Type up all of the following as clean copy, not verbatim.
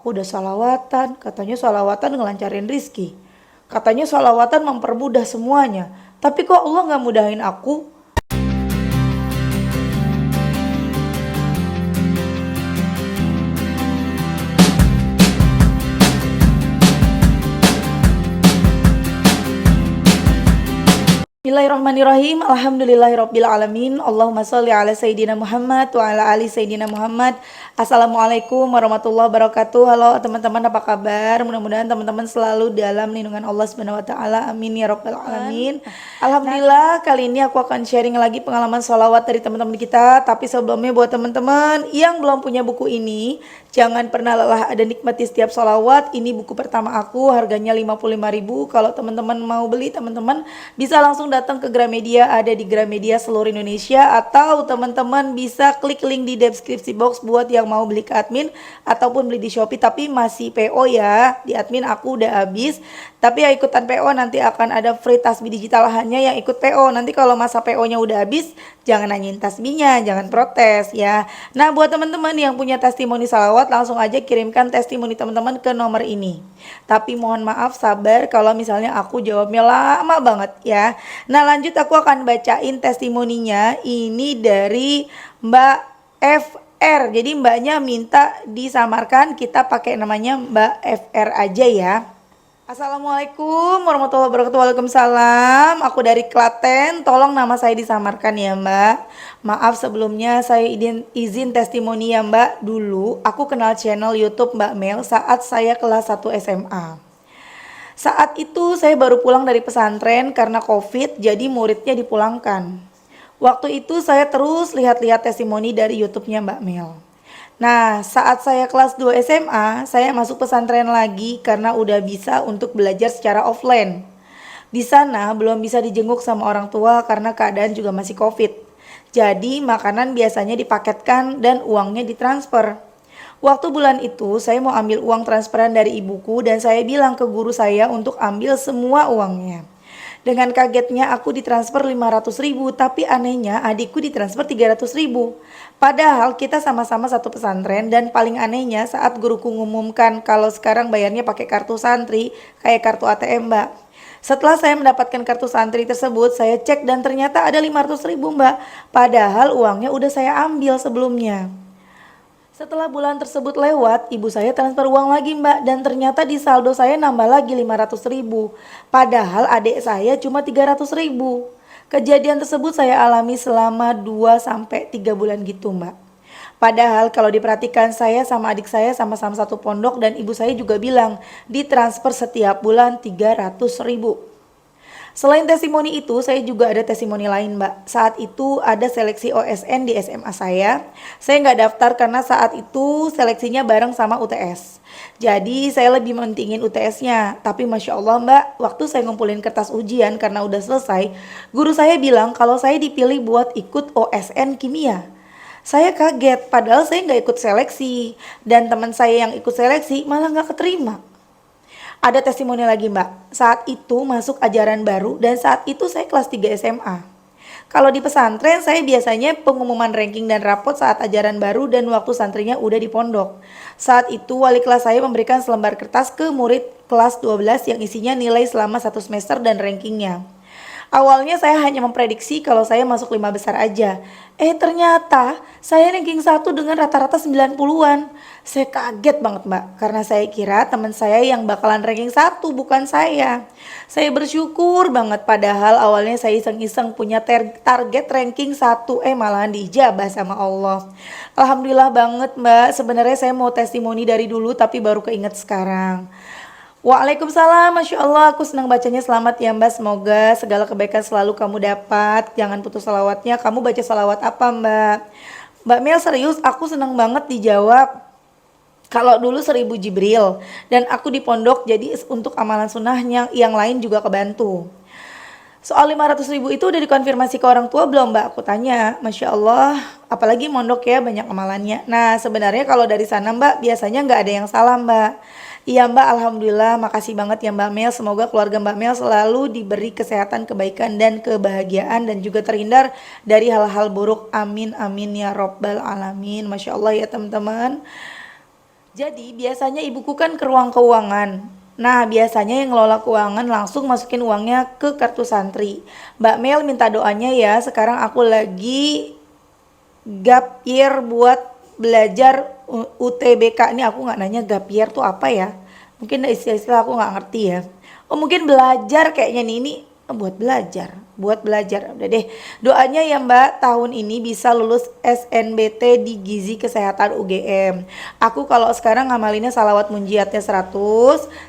Aku udah sholawatan, katanya sholawatan ngelancarin rizki. Katanya sholawatan mempermudah semuanya. Tapi kok Allah nggak mudahin aku? Bismillahirrahmanirrahim. Alhamdulillahirabbil alamin. Allahumma shalli ala sayidina Muhammad wa ala ali sayidina Muhammad. Assalamualaikum warahmatullahi wabarakatuh. Halo teman-teman, apa kabar? Mudah-mudahan teman-teman selalu dalam lindungan Allah Subhanahu wa taala. Amin ya rabbal alamin. Alhamdulillah, kali ini aku akan sharing lagi pengalaman sholawat dari teman-teman kita. Tapi sebelumnya buat teman-teman yang belum punya buku ini, jangan pernah lelah ada nikmati setiap sholawat. Ini buku pertama aku, harganya 55.000. Kalau teman-teman mau beli, teman-teman bisa langsung datang ke Gramedia, ada di Gramedia seluruh Indonesia, atau teman-teman bisa klik link di deskripsi box buat yang mau beli ke admin ataupun beli di Shopee. Tapi masih PO ya, di admin aku udah habis. Tapi ya ikutan PO nanti akan ada free tasbih digital, hanya yang ikut PO. Nanti kalau masa PO-nya udah habis, jangan nanyain tasbihnya, jangan protes ya. Nah, buat teman-teman yang punya testimoni salawat, langsung aja kirimkan testimoni teman-teman ke nomor ini. Tapi mohon maaf sabar kalau misalnya aku jawabnya lama banget ya. Nah, lanjut aku akan bacain testimoninya. Ini dari Mbak FR. Jadi mbaknya minta disamarkan, kita pakai namanya Mbak FR aja ya. Assalamualaikum warahmatullahi wabarakatuh. Waalaikumsalam. Aku dari Klaten. Tolong nama saya disamarkan ya Mbak. Maaf sebelumnya, saya izin testimoni ya Mbak. Dulu aku kenal channel YouTube Mbak Mel saat saya kelas 1 SMA. Saat itu saya baru pulang dari pesantren karena COVID, jadi muridnya dipulangkan. Waktu itu saya terus lihat-lihat testimoni dari YouTube-nya Mbak Mel. Nah, saat saya kelas 2 SMA, saya masuk pesantren lagi karena udah bisa untuk belajar secara offline. Di sana belum bisa dijenguk sama orang tua karena keadaan juga masih COVID. Jadi makanan biasanya dipaketkan dan uangnya ditransfer. Waktu bulan itu saya mau ambil uang transferan dari ibuku dan saya bilang ke guru saya untuk ambil semua uangnya. Dengan kagetnya aku ditransfer 500.000, tapi anehnya adikku ditransfer 300.000. Padahal kita sama-sama satu pesantren, dan paling anehnya saat guruku ngumumkan kalau sekarang bayarnya pakai kartu santri kayak kartu ATM Mbak. Setelah saya mendapatkan kartu santri tersebut, saya cek dan ternyata ada 500.000 Mbak. Padahal uangnya udah saya ambil sebelumnya. Setelah bulan tersebut lewat, ibu saya transfer uang lagi Mbak, dan ternyata di saldo saya nambah lagi 500.000. Padahal adik saya cuma 300.000. Kejadian tersebut saya alami selama 2 sampai 3 bulan gitu Mbak. Padahal kalau diperhatikan saya sama adik saya sama-sama satu pondok, dan ibu saya juga bilang ditransfer setiap bulan 300.000. Selain testimoni itu, saya juga ada testimoni lain Mbak. Saat itu ada seleksi OSN di SMA saya. Saya nggak daftar karena saat itu seleksinya bareng sama UTS. Jadi saya lebih mentingin UTS-nya. Tapi Masya Allah Mbak, waktu saya ngumpulin kertas ujian karena udah selesai, guru saya bilang kalau saya dipilih buat ikut OSN kimia. Saya kaget, padahal saya nggak ikut seleksi. Dan teman saya yang ikut seleksi malah nggak keterima. Ada testimoni lagi Mbak, saat itu masuk ajaran baru dan saat itu saya kelas 3 SMA. Kalau di pesantren saya biasanya pengumuman ranking dan rapot saat ajaran baru dan waktu santrinya udah di pondok. Saat itu wali kelas saya memberikan selembar kertas ke murid kelas 12 yang isinya nilai selama 1 semester dan rankingnya. Awalnya saya hanya memprediksi kalau saya masuk 5 besar aja. Ternyata saya ranking 1 dengan rata-rata 90-an. Saya kaget banget Mbak, karena saya kira teman saya yang bakalan ranking 1, bukan saya. Saya bersyukur banget, padahal awalnya saya iseng-iseng punya target ranking 1, malahan diijabah sama Allah. Alhamdulillah banget Mbak, sebenarnya saya mau testimoni dari dulu tapi baru keinget sekarang. Waalaikumsalam, Masya Allah, aku senang bacanya. Selamat ya Mbak, semoga segala kebaikan selalu kamu dapat. Jangan putus salawatnya. Kamu baca salawat apa Mbak? Mbak Mel serius, aku senang banget dijawab. Kalau dulu 1000 Jibril, dan aku di pondok jadi untuk amalan sunnahnya yang lain juga kebantu. Soal 500.000 itu udah dikonfirmasi ke orang tua belum Mbak? Aku tanya. Masya Allah, apalagi mondok ya, banyak amalannya. Nah sebenarnya kalau dari sana Mbak, biasanya nggak ada yang salah Mbak. Iya Mbak, Alhamdulillah, makasih banget ya Mbak Mel. Semoga keluarga Mbak Mel selalu diberi kesehatan, kebaikan, dan kebahagiaan, dan juga terhindar dari hal-hal buruk. Amin, amin ya robbal alamin. Masya Allah ya teman-teman. Jadi biasanya ibuku kan ke ruang keuangan. Nah, biasanya yang ngelola keuangan langsung masukin uangnya ke kartu santri. Mbak Mel minta doanya ya, sekarang aku lagi gap year buat belajar UTBK. Ini aku nggak nanya gap year tuh apa ya. Mungkin istilah-istilah aku nggak ngerti ya. Oh mungkin belajar kayaknya nih, ini buat belajar udah deh. Doanya ya Mbak, tahun ini bisa lulus SNBT di Gizi Kesehatan UGM. Aku kalau sekarang ngamalinnya salawat munjiatnya 100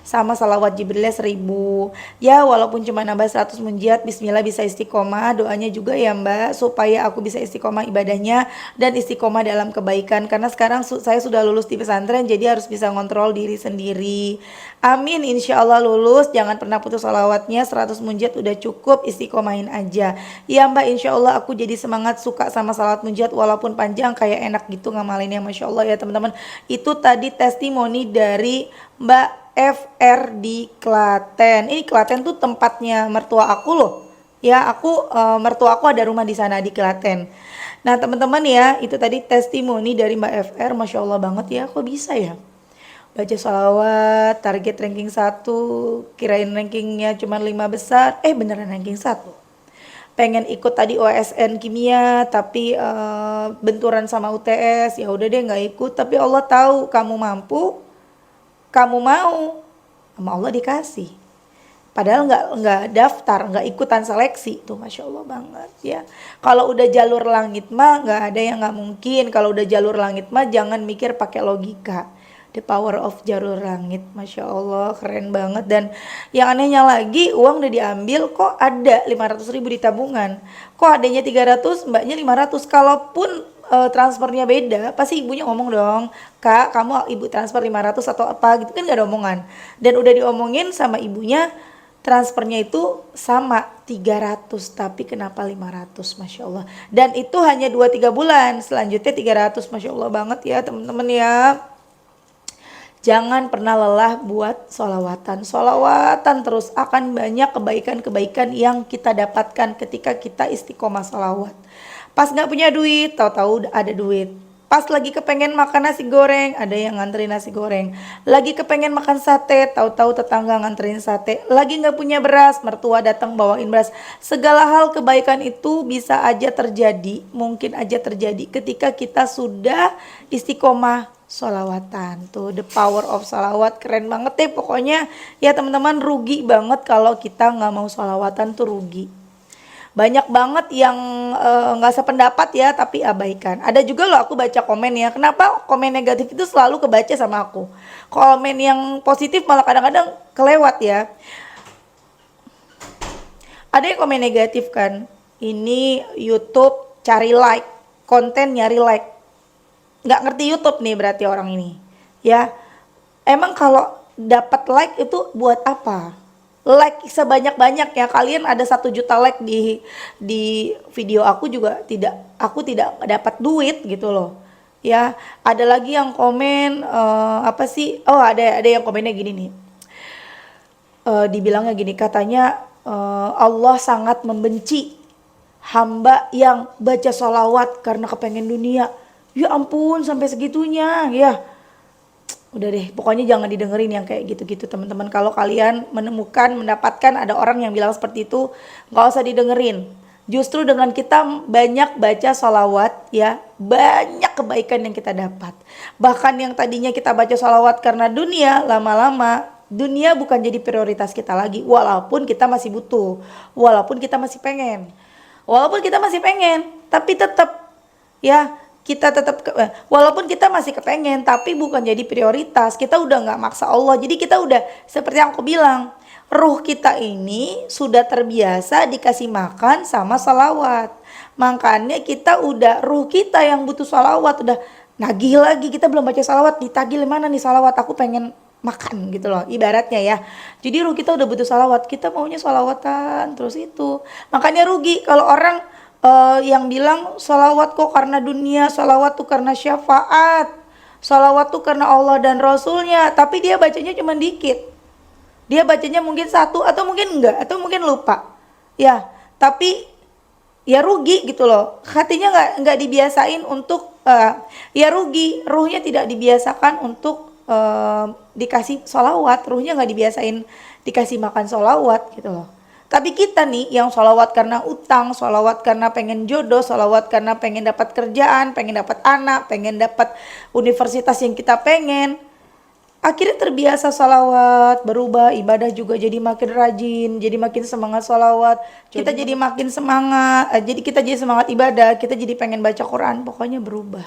sama salawat jibrilnya 1000. Ya walaupun cuma nambah 100 munjiat, bismillah bisa istiqomah. Doanya juga ya Mbak supaya aku bisa istiqomah ibadahnya dan istiqomah dalam kebaikan, karena sekarang saya sudah lulus di pesantren, jadi harus bisa ngontrol diri sendiri. Amin, insya Allah lulus. Jangan pernah putus salawatnya, 100 munjiat udah cukup, istiqomahin aja ya Mbak. Insya Allah aku jadi semangat suka sama salawat munjiat, walaupun panjang kayak enak gitu ngamalinnya. Masya Allah ya teman-teman. Itu tadi testimoni dari Mbak FR di Klaten. Ini Klaten tuh tempatnya mertua aku loh ya. Mertua aku ada rumah di sana di Klaten. Nah teman-teman ya, itu tadi testimoni dari Mbak FR. Masya Allah banget ya, kok bisa ya baca sholawat, target ranking 1, kirain rankingnya cuma 5 besar, beneran ranking 1. Pengen ikut tadi OSN kimia, tapi benturan sama UTS, ya udah deh nggak ikut. Tapi Allah tahu kamu mampu, kamu mau, sama Allah dikasih. Padahal nggak daftar, nggak ikutan seleksi tuh, masya Allah banget ya. Kalau udah jalur langit mah nggak ada yang nggak mungkin. Kalau udah jalur langit mah jangan mikir pakai logika. The power of jalur langit, masya Allah keren banget. Dan yang anehnya lagi, uang udah diambil kok ada 500.000 di tabungan, kok adanya 300, mbaknya 500. Kalaupun transfernya beda, pasti ibunya ngomong dong, kak kamu ibu transfer 500 atau apa gitu kan, gak ada omongan. Dan udah diomongin sama ibunya, transfernya itu sama 300, tapi kenapa 500, masya Allah. Dan itu hanya 2-3 bulan, selanjutnya 300, masya Allah banget ya teman-teman ya. Jangan pernah lelah buat solawatan. Solawatan terus, akan banyak kebaikan-kebaikan yang kita dapatkan ketika kita istiqomah solawat. Pas gak punya duit, tahu-tahu ada duit. Pas lagi kepengen makan nasi goreng, ada yang nganterin nasi goreng. Lagi kepengen makan sate, tahu-tahu tetangga nganterin sate. Lagi gak punya beras, mertua datang bawain beras. Segala hal kebaikan itu bisa aja terjadi, mungkin aja terjadi ketika kita sudah istiqomah solawatan. Tuh the power of solawat, keren banget deh pokoknya ya teman-teman. Rugi banget kalau kita nggak mau solawatan, tuh rugi. Banyak banget yang nggak sependapat ya, tapi abaikan. Ada juga loh aku baca komen ya, kenapa komen negatif itu selalu kebaca sama aku, komen yang positif malah kadang-kadang kelewat ya. Ada yang komen negatif kan, ini YouTube cari like, konten nyari like. Nggak ngerti YouTube nih berarti orang ini ya. Emang kalau dapat like itu buat apa? Like sebanyak-banyak ya, kalian ada 1 juta like di video aku juga aku tidak dapat duit gitu loh ya. Ada lagi yang komen apa sih, ada yang komennya gini nih, dibilangnya gini, katanya Allah sangat membenci hamba yang baca sholawat karena kepengen dunia. Ya ampun, sampai segitunya ya. Udah deh, pokoknya jangan didengerin yang kayak gitu-gitu teman-teman. Kalau kalian mendapatkan ada orang yang bilang seperti itu, gak usah didengerin. Justru dengan kita banyak baca sholawat ya, banyak kebaikan yang kita dapat. Bahkan yang tadinya kita baca sholawat karena dunia, lama-lama dunia bukan jadi prioritas kita lagi. Walaupun kita masih butuh, walaupun kita masih pengen, tapi tetap ya, kita tetap walaupun kita masih kepengen, tapi bukan jadi prioritas. Kita udah nggak maksa Allah, jadi kita udah seperti yang aku bilang, ruh kita ini sudah terbiasa dikasih makan sama salawat. Makanya kita udah, ruh kita yang butuh salawat udah nagih lagi. Kita belum baca salawat, ditagih mana nih salawat, aku pengen makan gitu loh ibaratnya ya. Jadi ruh kita udah butuh salawat, kita maunya salawatan terus itu. Makanya rugi kalau orang yang bilang salawat kok karena dunia, salawat tuh karena syafaat, salawat tuh karena Allah dan Rasulnya, tapi dia bacanya cuma dikit. Dia bacanya mungkin 1 atau mungkin enggak, atau mungkin lupa. Ya, tapi ya rugi gitu loh. Hatinya nggak dibiasain untuk ya rugi, ruhnya tidak dibiasakan untuk dikasih sholawat, ruhnya nggak dibiasain dikasih makan sholawat gitu loh. Tapi kita nih yang sholawat karena utang, sholawat karena pengen jodoh, sholawat karena pengen dapat kerjaan, pengen dapat anak, pengen dapat universitas yang kita pengen. Akhirnya terbiasa sholawat, berubah, ibadah juga jadi makin rajin, jadi makin semangat sholawat. Kita jadi makin semangat, jadi kita jadi semangat ibadah, kita jadi pengen baca Quran, pokoknya berubah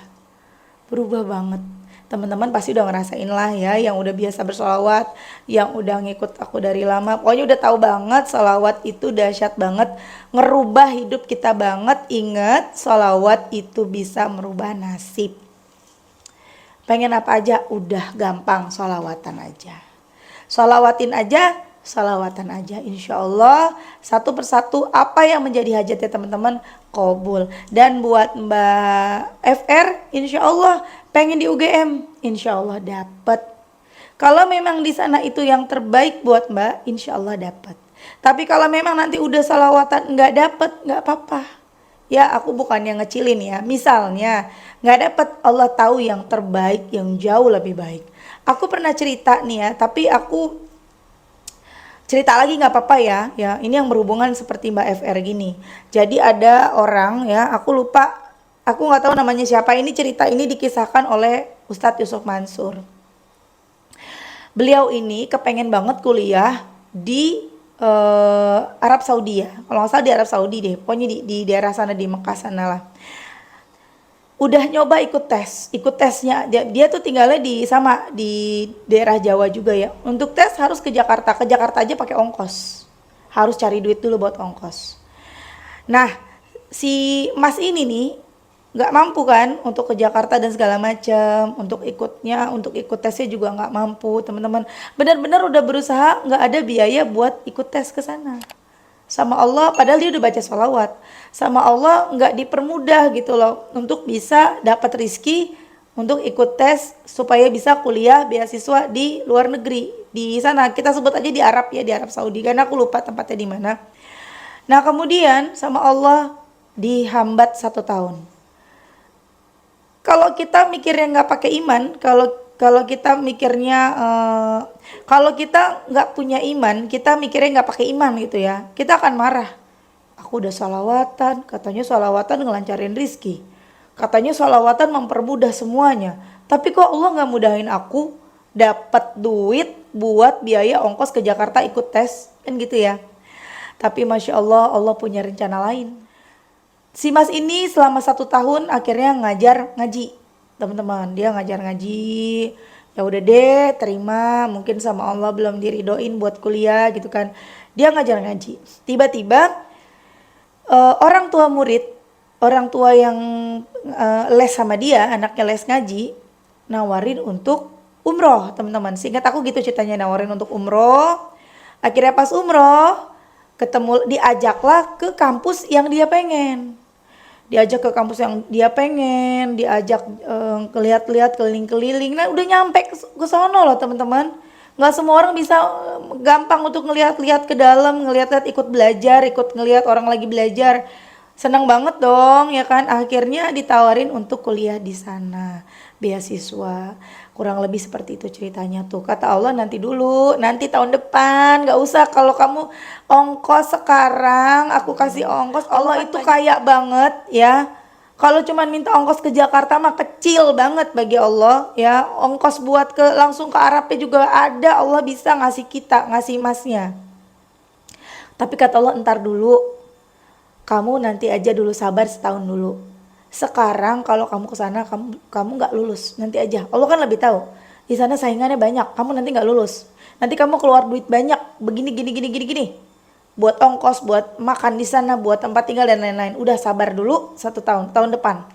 banget. Teman-teman pasti udah ngerasain lah ya, yang udah biasa bersolawat, yang udah ngikut aku dari lama, pokoknya udah tahu banget solawat itu dahsyat banget, ngerubah hidup kita banget. Ingat, solawat itu bisa merubah nasib. Pengen apa aja udah gampang, solawatan aja. Solawatan aja, insya Allah satu persatu apa yang menjadi hajatnya teman-teman kabul. Dan buat Mbak FR, insya Allah pengen di UGM, insya Allah dapat. Kalau memang di sana itu yang terbaik buat Mbak, insya Allah dapat. Tapi kalau memang nanti udah salawatan nggak dapat, nggak apa-apa. Ya aku bukan yang ngecilin ya. Misalnya nggak dapat, Allah tahu yang terbaik, yang jauh lebih baik. Aku pernah cerita nih ya, tapi aku cerita lagi nggak apa-apa ya. Ya ini yang berhubungan seperti Mbak FR gini. Jadi ada orang ya, aku lupa, aku nggak tahu namanya siapa. Ini cerita ini dikisahkan oleh Ustadz Yusuf Mansur. Beliau ini kepengen banget kuliah di Arab Saudi ya, kalau nggak salah di Arab Saudi deh, pokoknya di daerah sana, di Mekah sana lah. Udah nyoba ikut tesnya, dia tuh tinggalnya di daerah Jawa juga ya. Untuk tes harus ke Jakarta aja pakai ongkos, harus cari duit dulu buat ongkos. Nah si Mas ini nih nggak mampu kan untuk ke Jakarta dan segala macam, untuk ikut tesnya juga nggak mampu teman-teman. Benar-benar udah berusaha, nggak ada biaya buat ikut tes ke sana. Sama Allah, padahal dia udah baca sholawat, sama Allah nggak dipermudah gitu loh untuk bisa dapat rizki untuk ikut tes supaya bisa kuliah beasiswa di luar negeri, di sana kita sebut aja di Arab ya, di Arab Saudi, karena aku lupa tempatnya di mana. Nah kemudian sama Allah dihambat 1 tahun. Kalau kita mikirnya nggak pakai iman, kalau kita mikirnya kalau kita nggak punya iman, kita mikirnya nggak pakai iman gitu ya, kita akan marah. Aku udah sholawatan, katanya sholawatan ngelancarin rizki, katanya sholawatan mempermudah semuanya, tapi kok Allah nggak mudahin aku dapat duit buat biaya ongkos ke Jakarta ikut tes kan gitu ya. Tapi masya Allah, Allah punya rencana lain. Si Mas ini selama 1 tahun akhirnya ngajar ngaji, teman-teman. Dia ngajar ngaji, ya udah deh terima, mungkin sama Allah belum diridoin buat kuliah gitu kan. Dia ngajar ngaji, tiba-tiba orang tua murid, orang tua yang les sama dia, anaknya les ngaji, nawarin untuk umroh teman-teman. Singkat aku gitu ceritanya, nawarin untuk umroh. Akhirnya pas umroh ketemu, diajaklah ke kampus yang dia pengen. Diajak ke kampus yang dia pengen, diajak lihat-lihat keliling-keliling. Nah udah nyampe ke sono loh teman-teman. Nggak semua orang bisa gampang untuk ngelihat-lihat ke dalam, ngelihat-lihat ikut belajar, ikut ngelihat orang lagi belajar. Senang banget dong ya kan. Akhirnya ditawarin untuk kuliah di sana, beasiswa. Kurang lebih seperti itu ceritanya tuh. Kata Allah nanti dulu, nanti tahun depan, nggak usah. Kalau kamu ongkos sekarang, aku kasih ongkos. Allah itu kaya banget ya. Kalau cuman minta ongkos ke Jakarta mah kecil banget bagi Allah ya. Ongkos buat langsung ke Arabnya juga ada, Allah bisa ngasih kita, ngasih Masnya. Tapi kata Allah entar dulu, kamu nanti aja dulu, sabar setahun dulu. Sekarang kalau kamu ke sana kamu nggak lulus, nanti aja. Allah kan lebih tahu. Di sana saingannya banyak, kamu nanti nggak lulus. Nanti kamu keluar duit banyak, begini gini. Buat ongkos, buat makan di sana, buat tempat tinggal dan lain-lain. Udah sabar dulu 1 tahun, tahun depan.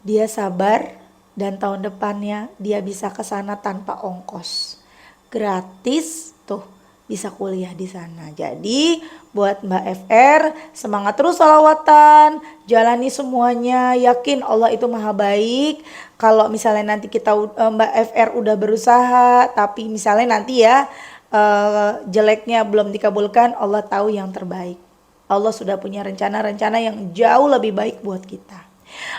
Dia sabar dan tahun depannya dia bisa ke sana tanpa ongkos. Gratis tuh. Bisa kuliah di sana. Jadi buat Mbak FR, semangat terus sholawatan, jalani semuanya, yakin Allah itu maha baik. Kalau misalnya nanti kita Mbak FR udah berusaha, tapi misalnya nanti ya jeleknya belum dikabulkan, Allah tahu yang terbaik. Allah sudah punya rencana-rencana yang jauh lebih baik buat kita.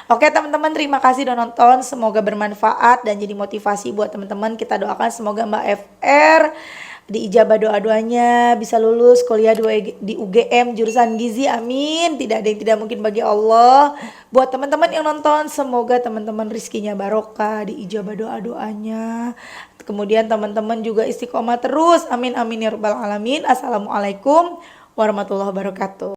Oke teman-teman, terima kasih udah nonton, semoga bermanfaat dan jadi motivasi buat teman-teman. Kita doakan semoga Mbak FR diijabah doa-doanya, bisa lulus kuliah di UGM jurusan gizi, amin. Tidak ada yang tidak mungkin bagi Allah. Buat teman-teman yang nonton, semoga teman-teman rizkinya barokah, diijabah doa-doanya. Kemudian teman-teman juga istiqomah terus, amin amin ya rabbal alamin. Assalamualaikum warahmatullahi wabarakatuh.